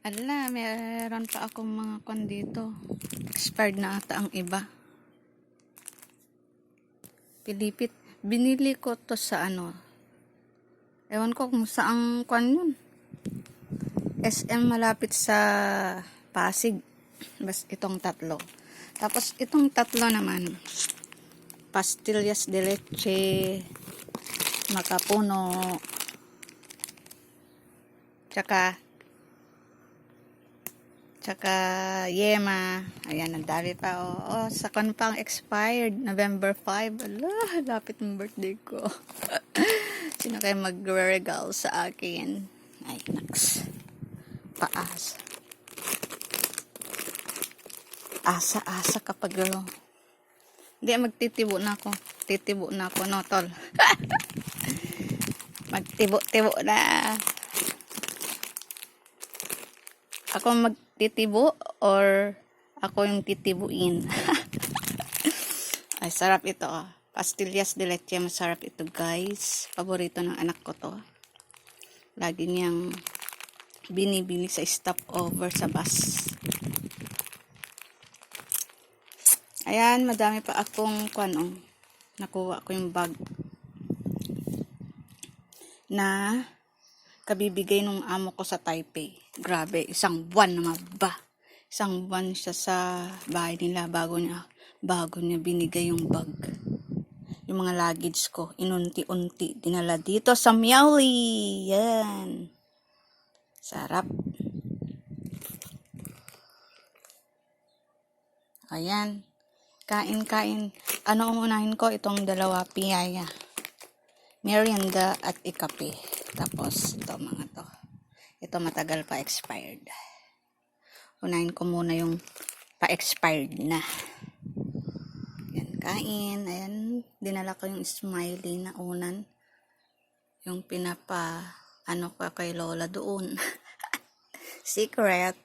Ala, meron pa akong mga kwan dito. Expired na ata ang iba. Pilipit. Binili ko to sa ano. Ewan ko kung saang kwan yun. SM malapit sa Pasig. Bas itong tatlo. Tapos itong tatlo naman. Pastillas de leche. Makapuno. Tsaka yema. Ayan, ang dami pa. Oh, sa kon pang expired. November 5. Ala, lapit ng birthday ko. Sino kayo mag-regalo sa akin? Ay, naks. Paas. Asa-asa kapag hindi, magtitibo na ako. Titibo na ako, no, tol? Magtibo-tibo na. Ako magtitibo or ako yung titibuin? Ay, sarap ito. Pastillas de leche. Masarap ito, guys. Paborito ng anak ko to. Lagi niyang binibili sa stopover sa bus. Ayan, madami pa akong nakuha ko yung bag na kabibigay nung amo ko sa Taipei. Grabe, isang buwan naman ba? Isang buwan siya sa bahay nila bago niya binigay yung bag. Yung mga luggage ko, inunti-unti dinala dito sa Miauli. Yan. Sarap. Ayan. Kain-kain. Ano ang unahin ko? Itong dalawa, piyaya. Merienda at ikape. Tapos, ito mga to. Ito matagal pa expired. Unahin ko muna yung pa-expired na. Yan, kain. Ayan, dinala ko yung smiley na unan. Yung ano ko kay Lola doon. Secret.